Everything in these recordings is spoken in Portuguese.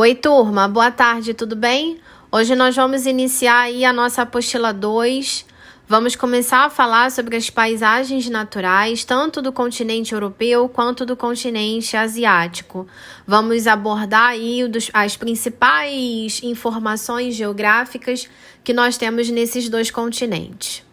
Oi, turma, boa tarde, tudo bem? Hoje nós vamos iniciar aí a nossa apostila 2. Vamos começar a falar sobre as paisagens naturais, tanto do continente europeu quanto do continente asiático. Vamos abordar aí as principais informações geográficas que nós temos nesses dois continentes.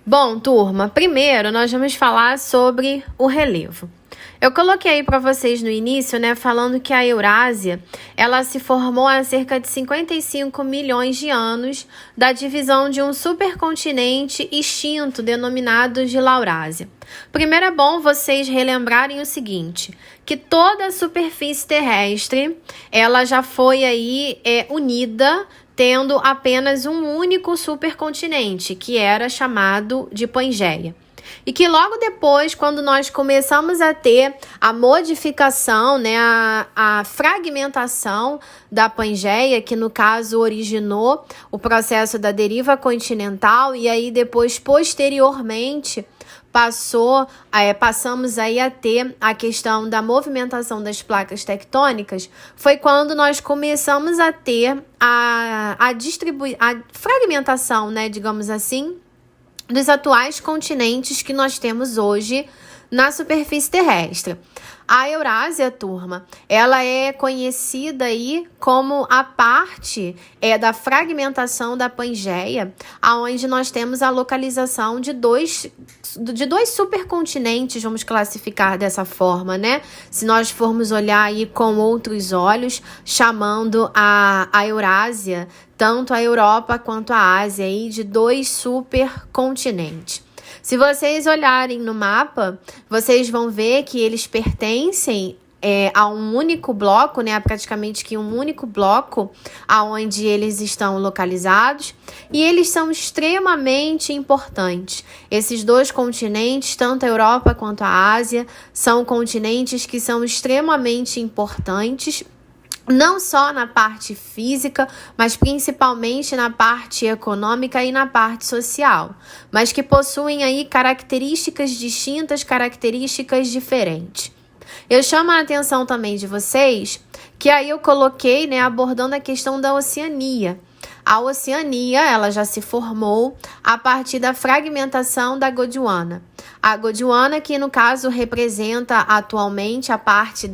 Bom, turma, primeiro nós vamos falar sobre o relevo. Eu coloquei para vocês no início, né, falando que a Eurásia, ela se formou há cerca de 55 milhões de anos da divisão de um supercontinente extinto denominado de Laurásia. Primeiro é bom vocês relembrarem o seguinte, que toda a superfície terrestre, ela já foi aí unida, tendo apenas um único supercontinente, que era chamado de Pangeia. E que logo depois, quando nós começamos a ter a modificação, né, a fragmentação da Pangeia, que no caso originou o processo da deriva continental, e aí depois, posteriormente, passamos aí a ter a questão da movimentação das placas tectônicas, foi quando nós começamos a ter a fragmentação, né, digamos assim, dos atuais continentes que nós temos hoje na superfície terrestre. A Eurásia, turma, ela é conhecida aí como a parte da fragmentação da Pangeia, aonde nós temos a localização de dois supercontinentes, vamos classificar dessa forma, né? Se nós formos olhar aí com outros olhos, chamando a Eurásia, tanto a Europa quanto a Ásia, aí, de dois supercontinentes. Se vocês olharem no mapa, vocês vão ver que eles pertencem a um único bloco, né? Praticamente que um único bloco aonde eles estão localizados, e eles são extremamente importantes. Esses dois continentes, tanto a Europa quanto a Ásia, são continentes que são extremamente importantes, não só na parte física, mas principalmente na parte econômica e na parte social, mas que possuem aí características distintas, características diferentes. Eu chamo a atenção também de vocês que aí eu coloquei, né, abordando a questão da Oceania. A Oceania, ela já se formou a partir da fragmentação da Gondwana. A Gondwana, que no caso representa atualmente a parte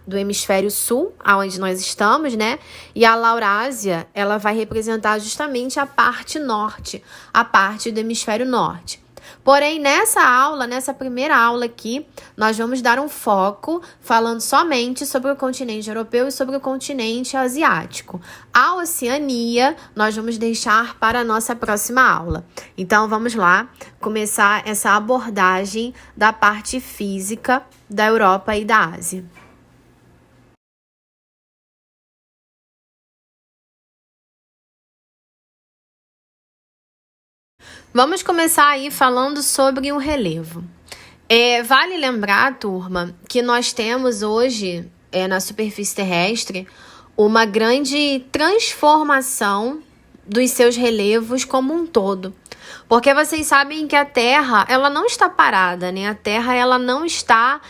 do hemisfério sul, onde nós estamos, né? E a Laurásia, ela vai representar justamente a parte norte, a parte do hemisfério norte. Porém, nessa primeira aula aqui, nós vamos dar um foco falando somente sobre o continente europeu e sobre o continente asiático. A Oceania, nós vamos deixar para a nossa próxima aula. Então, vamos lá começar essa abordagem da parte física da Europa e da Ásia. Vamos começar aí falando sobre o relevo. Vale lembrar, turma, que nós temos hoje, na superfície terrestre, uma grande transformação dos seus relevos como um todo. Porque vocês sabem que a Terra, ela não está parada, né? A Terra, ela não está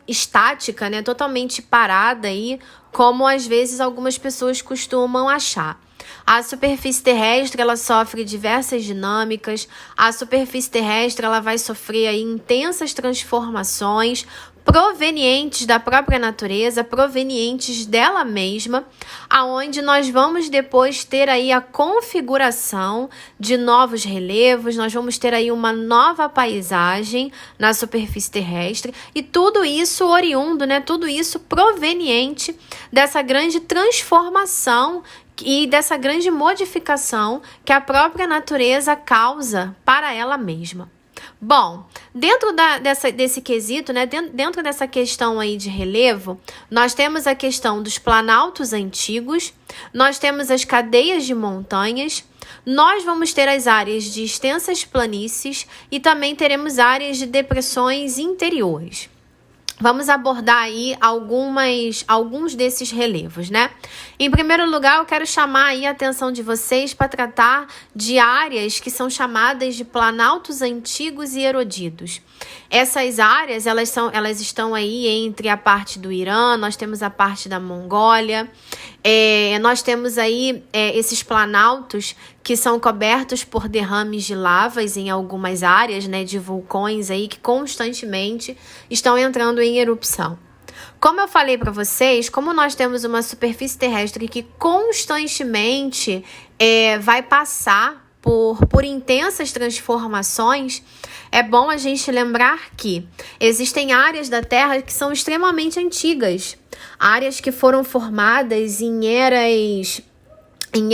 estática, né? Totalmente parada aí, como às vezes algumas pessoas costumam achar. A superfície terrestre, ela sofre diversas dinâmicas. A superfície terrestre, ela vai sofrer aí intensas transformações provenientes da própria natureza, provenientes dela mesma, aonde nós vamos depois ter aí a configuração de novos relevos, nós vamos ter aí uma nova paisagem na superfície terrestre, e tudo isso oriundo, né? Tudo isso proveniente dessa grande transformação e dessa grande modificação que a própria natureza causa para ela mesma. Bom, dentro desse quesito, né, dentro dessa questão aí de relevo, nós temos a questão dos planaltos antigos, nós temos as cadeias de montanhas, nós vamos ter as áreas de extensas planícies e também teremos áreas de depressões interiores. Vamos abordar aí alguns desses relevos, né? Em primeiro lugar, eu quero chamar aí a atenção de vocês para tratar de áreas que são chamadas de planaltos antigos e erodidos. Essas áreas, elas estão aí entre a parte do Irã, nós temos a parte da Mongólia, nós temos aí esses planaltos que são cobertos por derrames de lavas em algumas áreas, né, de vulcões aí que constantemente estão entrando em erupção. Como eu falei para vocês, como nós temos uma superfície terrestre que constantemente vai passar por intensas transformações, é bom a gente lembrar que existem áreas da Terra que são extremamente antigas, áreas que foram formadas em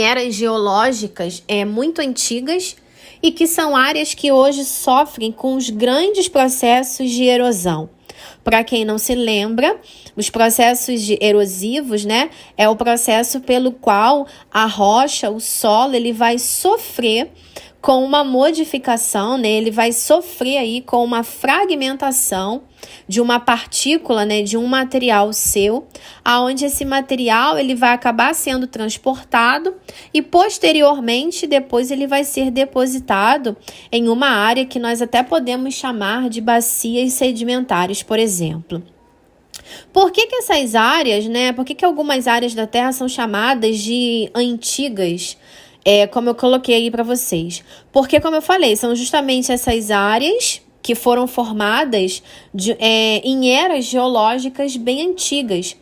eras geológicas muito antigas e que são áreas que hoje sofrem com os grandes processos de erosão. Para quem não se lembra, os processos erosivos, né, é o processo pelo qual a rocha, o solo, ele vai sofrer com uma modificação, né, ele vai sofrer aí com uma fragmentação de uma partícula, né, de um material seu, aonde esse material ele vai acabar sendo transportado e posteriormente depois ele vai ser depositado em uma área que nós até podemos chamar de bacias sedimentares, por exemplo. Por que essas áreas, né? Por que algumas áreas da Terra são chamadas de antigas? Como eu coloquei aí para vocês. Porque, como eu falei, são justamente essas áreas que foram formadas em eras geológicas bem antigas.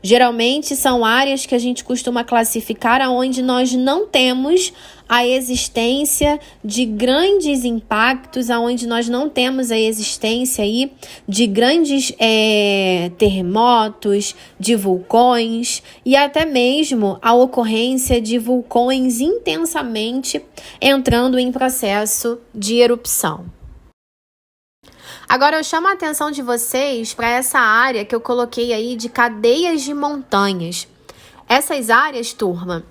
Geralmente são áreas que a gente costuma classificar onde nós não temos a existência de grandes impactos, onde nós não temos a existência aí de grandes terremotos, de vulcões e até mesmo a ocorrência de vulcões intensamente entrando em processo de erupção. Agora eu chamo a atenção de vocês para essa área que eu coloquei aí de cadeias de montanhas. Essas áreas, turma,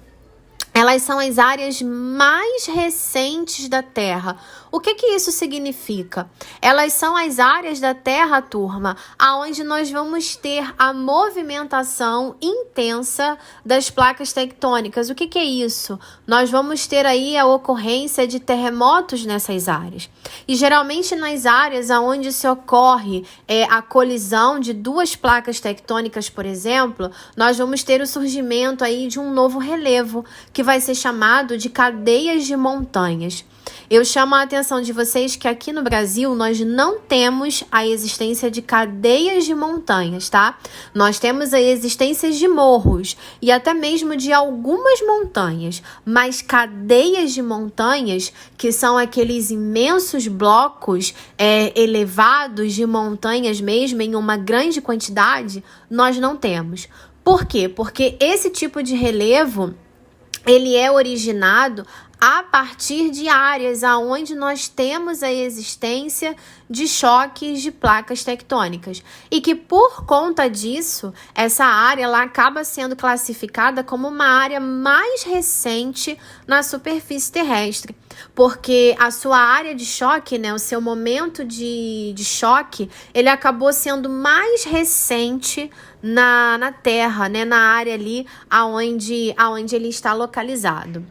elas são as áreas mais recentes da Terra. O que isso significa? Elas são as áreas da Terra, turma, aonde nós vamos ter a movimentação intensa das placas tectônicas. O que é isso? Nós vamos ter aí a ocorrência de terremotos nessas áreas. E geralmente nas áreas aonde se ocorre a colisão de duas placas tectônicas, por exemplo, nós vamos ter o surgimento aí de um novo relevo, que vai ser chamado de cadeias de montanhas. Eu chamo a atenção de vocês que aqui no Brasil nós não temos a existência de cadeias de montanhas, tá? Nós temos a existência de morros e até mesmo de algumas montanhas, mas cadeias de montanhas, que são aqueles imensos blocos elevados de montanhas mesmo em uma grande quantidade, nós não temos. Por quê? Porque esse tipo de relevo ele é originado a partir de áreas aonde nós temos a existência de choques de placas tectônicas e que por conta disso, essa área ela acaba sendo classificada como uma área mais recente na superfície terrestre, porque a sua área de choque, né, o seu momento de choque, ele acabou sendo mais recente na Terra, né, na área ali aonde ele está localizado.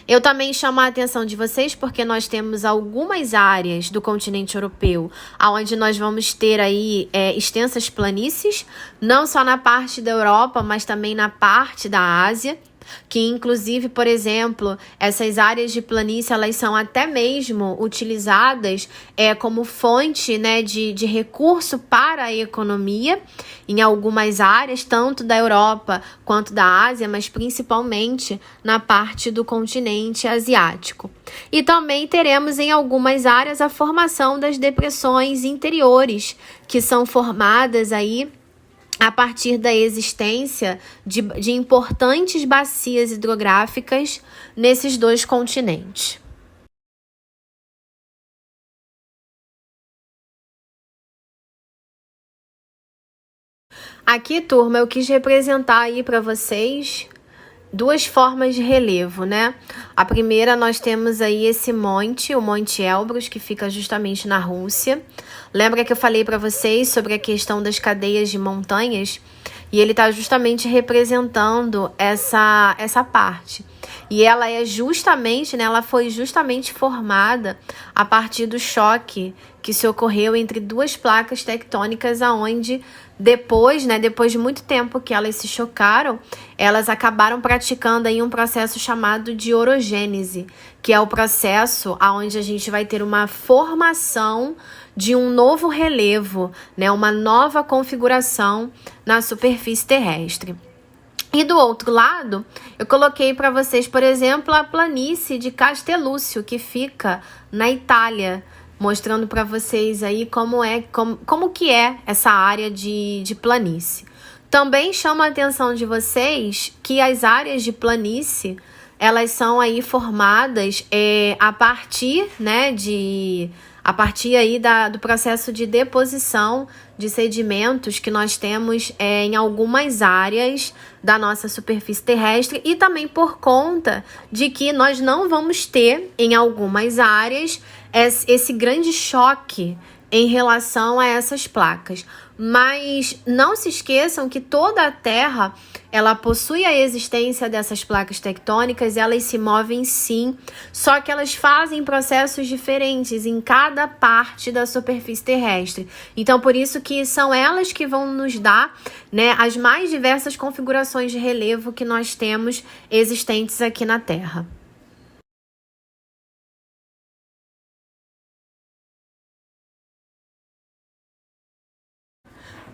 Eu também chamo a atenção de vocês porque nós temos algumas áreas do continente europeu onde nós vamos ter aí extensas planícies, não só na parte da Europa, mas também na parte da Ásia, que inclusive, por exemplo, essas áreas de planície, elas são até mesmo utilizadas como fonte, né, de recurso para a economia em algumas áreas, tanto da Europa quanto da Ásia, mas principalmente na parte do continente asiático. E também teremos em algumas áreas a formação das depressões interiores, que são formadas aí a partir da existência de importantes bacias hidrográficas nesses dois continentes. Aqui, turma, eu quis representar aí para vocês duas formas de relevo, né? A primeira, nós temos aí esse monte, o Monte Elbrus, que fica justamente na Rússia. Lembra que eu falei para vocês sobre a questão das cadeias de montanhas? E ele está justamente representando essa parte. E ela é justamente, né, ela foi justamente formada a partir do choque que se ocorreu entre duas placas tectônicas, aonde depois de muito tempo que elas se chocaram, elas acabaram praticando aí um processo chamado de orogênese, que é o processo aonde a gente vai ter uma formação de um novo relevo, né, uma nova configuração na superfície terrestre. E do outro lado, eu coloquei para vocês, por exemplo, a planície de Castelluccio, que fica na Itália, mostrando para vocês aí como que é essa área de planície. Também chama a atenção de vocês que as áreas de planície, elas são aí formadas a partir, né, aí do processo de deposição de sedimentos que nós temos em algumas áreas da nossa superfície terrestre, e também por conta de que nós não vamos ter em algumas áreas esse grande choque em relação a essas placas. Mas não se esqueçam que toda a Terra, ela possui a existência dessas placas tectônicas, elas se movem sim, só que elas fazem processos diferentes em cada parte da superfície terrestre. Então, por isso que são elas que vão nos dar, né, as mais diversas configurações de relevo que nós temos existentes aqui na Terra.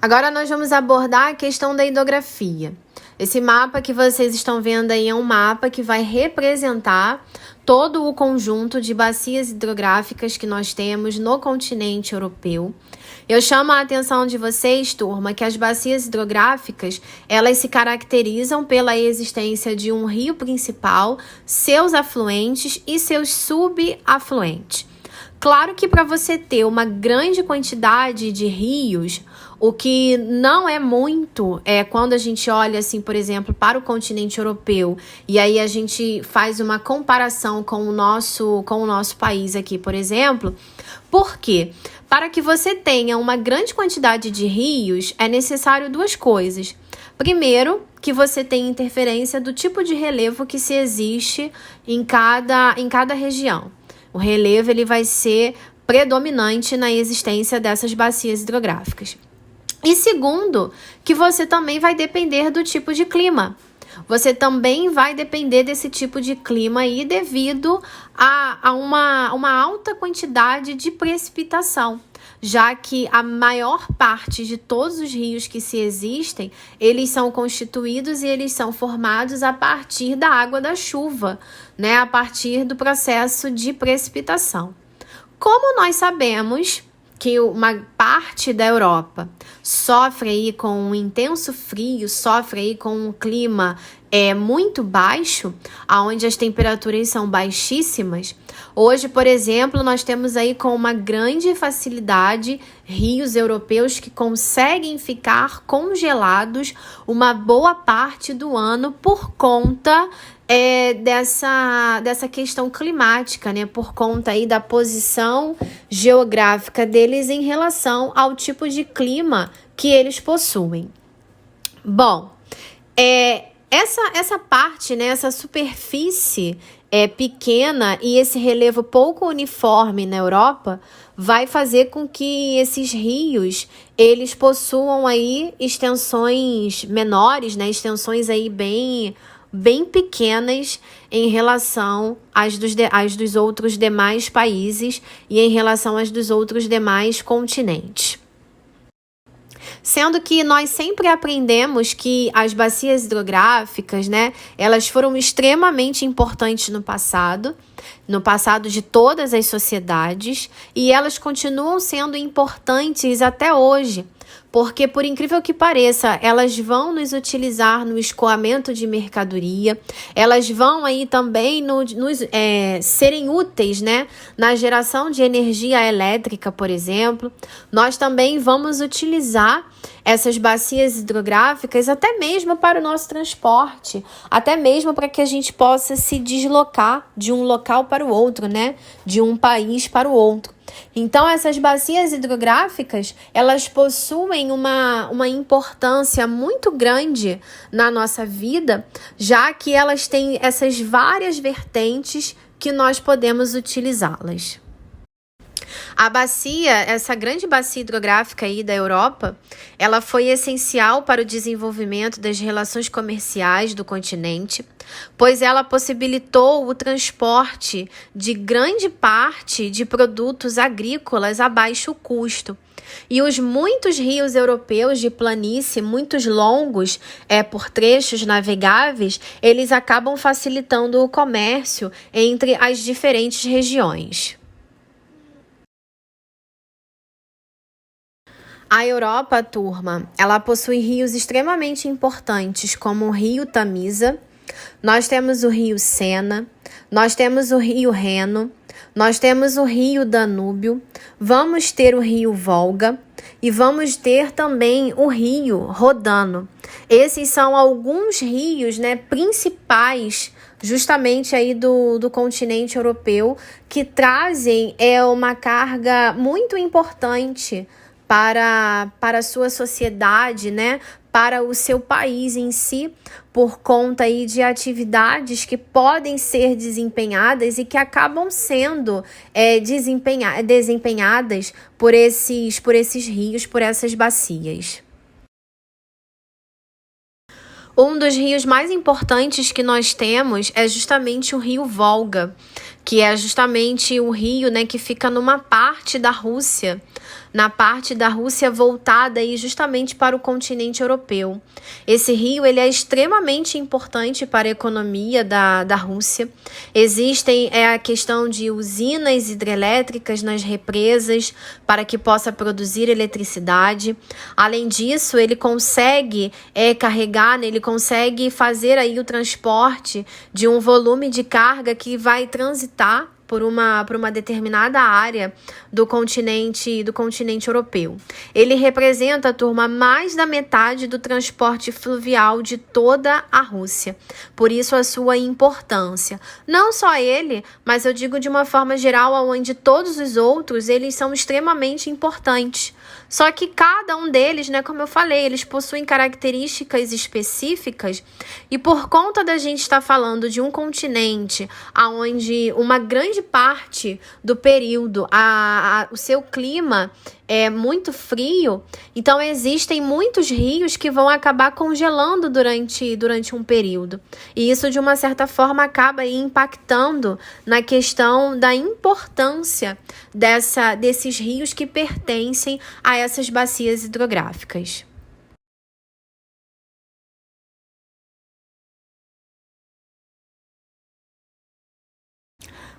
Agora nós vamos abordar a questão da hidrografia. Esse mapa que vocês estão vendo aí é um mapa que vai representar todo o conjunto de bacias hidrográficas que nós temos no continente europeu. Eu chamo a atenção de vocês, turma, que as bacias hidrográficas, elas se caracterizam pela existência de um rio principal, seus afluentes e seus subafluentes. Claro que para você ter uma grande quantidade de rios, o que não é muito quando a gente olha, assim, por exemplo, para o continente europeu, e aí a gente faz uma comparação com o nosso país aqui, por exemplo. Por quê? Para que você tenha uma grande quantidade de rios, é necessário duas coisas. Primeiro, que você tenha interferência do tipo de relevo que se existe em cada região. O relevo ele vai ser predominante na existência dessas bacias hidrográficas. E segundo, que você também vai depender do tipo de clima. Você também vai depender desse tipo de clima aí devido a uma alta quantidade de precipitação, já que a maior parte de todos os rios que se existem, eles são constituídos e eles são formados a partir da água da chuva, né? A partir do processo de precipitação. Como nós sabemos que uma parte da Europa sofre aí com um intenso frio, sofre aí com um clima muito baixo, onde as temperaturas são baixíssimas. Hoje, por exemplo, nós temos aí com uma grande facilidade rios europeus que conseguem ficar congelados uma boa parte do ano por conta dessa questão climática, né? Por conta aí da posição geográfica deles em relação ao tipo de clima que eles possuem. Bom, essa parte, né? Essa superfície pequena e esse relevo pouco uniforme na Europa vai fazer com que esses rios eles possuam aí extensões menores, né? Extensões aí bem pequenas em relação às dos outros demais países e em relação às dos outros demais continentes. Sendo que nós sempre aprendemos que as bacias hidrográficas, né, elas foram extremamente importantes no passado de todas as sociedades, e elas continuam sendo importantes até hoje. porque, por incrível que pareça, elas vão nos utilizar no escoamento de mercadoria, elas vão aí também serem úteis, né, na geração de energia elétrica, por exemplo. Nós também vamos utilizar essas bacias hidrográficas até mesmo para o nosso transporte, até mesmo para que a gente possa se deslocar de um local para o outro, né, de um país para o outro. Então, essas bacias hidrográficas, elas possuem uma importância muito grande na nossa vida, já que elas têm essas várias vertentes que nós podemos utilizá-las. A bacia, essa grande bacia hidrográfica aí da Europa, ela foi essencial para o desenvolvimento das relações comerciais do continente, pois ela possibilitou o transporte de grande parte de produtos agrícolas a baixo custo. E os muitos rios europeus de planície, muitos longos, por trechos navegáveis, eles acabam facilitando o comércio entre as diferentes regiões. A Europa, turma, ela possui rios extremamente importantes, como o rio Tamisa, nós temos o rio Sena, nós temos o rio Reno, nós temos o rio Danúbio, vamos ter o rio Volga e vamos ter também o rio Rodano. Esses são alguns rios, né, principais justamente aí do continente europeu que trazem uma carga muito importante para a sua sociedade, né? Para o seu país em si, por conta aí de atividades que podem ser desempenhadas e que acabam sendo desempenhadas por esses rios, por essas bacias. Um dos rios mais importantes que nós temos é justamente o rio Volga, que é justamente o rio, né, que fica numa parte da Rússia, na parte da Rússia voltada aí justamente para o continente europeu. Esse rio ele é extremamente importante para a economia da Rússia. Existem a questão de usinas hidrelétricas nas represas para que possa produzir eletricidade. Além disso, ele consegue carregar, né, ele consegue fazer aí o transporte de um volume de carga que vai transitar por uma determinada área do continente europeu. Ele representa, turma, mais da metade do transporte fluvial de toda a Rússia. Por isso a sua importância. Não só ele, mas eu digo de uma forma geral, onde todos os outros, eles são extremamente importantes. Só que cada um deles, né, como eu falei, eles possuem características específicas e por conta da gente estar falando de um continente onde uma grande parte do período o seu clima é muito frio, então existem muitos rios que vão acabar congelando durante um período. E isso, de uma certa forma, acaba aí impactando na questão da importância desses rios que pertencem a essas bacias hidrográficas.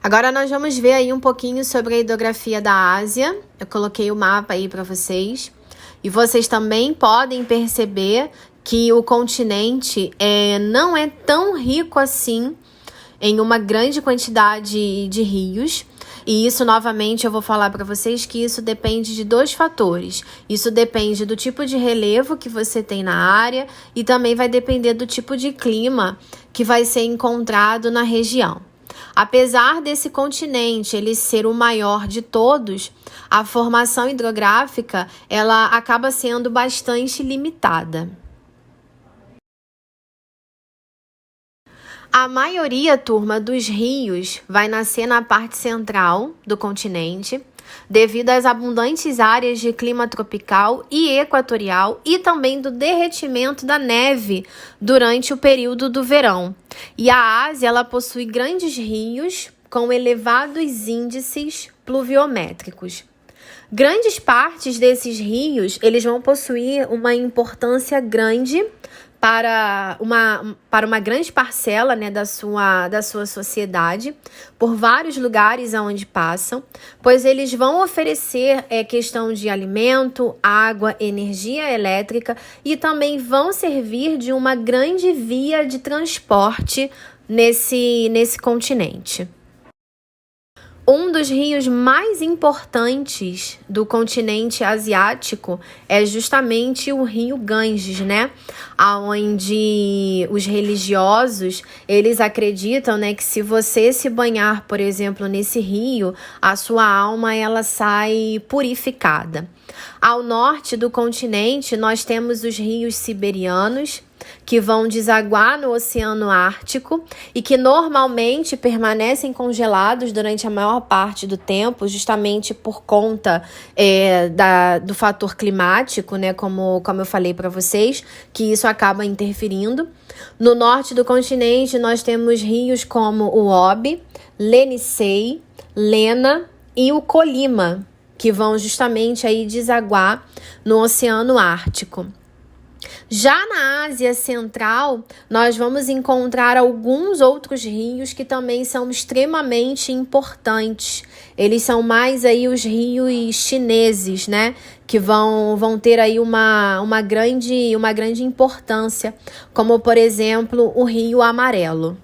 Agora nós vamos ver aí um pouquinho sobre a hidrografia da Ásia. Eu coloquei o mapa aí para vocês. E vocês também podem perceber que o continente não é tão rico assim em uma grande quantidade de rios. E isso, novamente, eu vou falar para vocês que isso depende de 2 fatores. Isso depende do tipo de relevo que você tem na área e também vai depender do tipo de clima que vai ser encontrado na região. Apesar desse continente ele ser o maior de todos, a formação hidrográfica ela acaba sendo bastante limitada. A maioria, turma, dos rios vai nascer na parte central do continente, devido às abundantes áreas de clima tropical e equatorial e também do derretimento da neve durante o período do verão. E a Ásia, ela possui grandes rios com elevados índices pluviométricos. Grandes partes desses rios, eles vão possuir uma importância grande para uma grande parcela, né, da sua sociedade, por vários lugares aonde passam, pois eles vão oferecer questão de alimento, água, energia elétrica e também vão servir de uma grande via de transporte nesse continente. Um dos rios mais importantes do continente asiático é justamente o rio Ganges, né? Onde os religiosos, eles acreditam, né, que se você se banhar, por exemplo, nesse rio, a sua alma ela sai purificada. Ao norte do continente, nós temos os rios siberianos, que vão desaguar no Oceano Ártico e que normalmente permanecem congelados durante a maior parte do tempo, justamente por conta do fator climático, né? Como eu falei para vocês, que isso acaba interferindo. No norte do continente, nós temos rios como o Obi, Lenissei, Lena e o Colima, que vão justamente aí desaguar no Oceano Ártico. Já na Ásia Central, nós vamos encontrar alguns outros rios que também são extremamente importantes. Eles são mais aí os rios chineses, né? Que vão ter aí uma grande importância, como por exemplo o Rio Amarelo.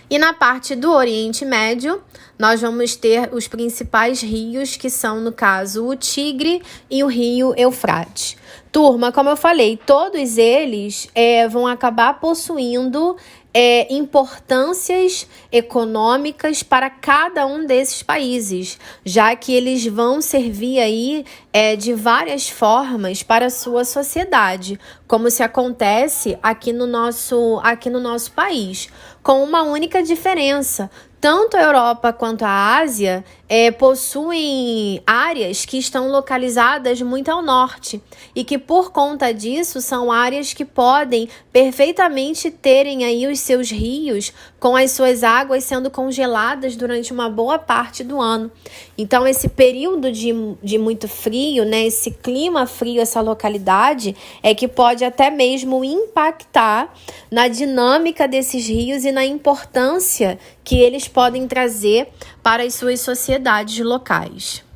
E na parte do Oriente Médio, nós vamos ter os principais rios, que são, no caso, o Tigre e o Rio Eufrates. Turma, como eu falei, todos eles vão acabar possuindo importâncias econômicas para cada um desses países, já que eles vão servir aí de várias formas para a sua sociedade, como se acontece aqui no nosso país, com uma única diferença. Tanto a Europa quanto a Ásia possuem áreas que estão localizadas muito ao norte e que, por conta disso, são áreas que podem perfeitamente terem aí os seus rios com as suas águas sendo congeladas durante uma boa parte do ano. Então, esse período de muito frio, né, esse clima frio, essa localidade, é que pode até mesmo impactar na dinâmica desses rios e na importância que eles podem trazer para as suas sociedades locais.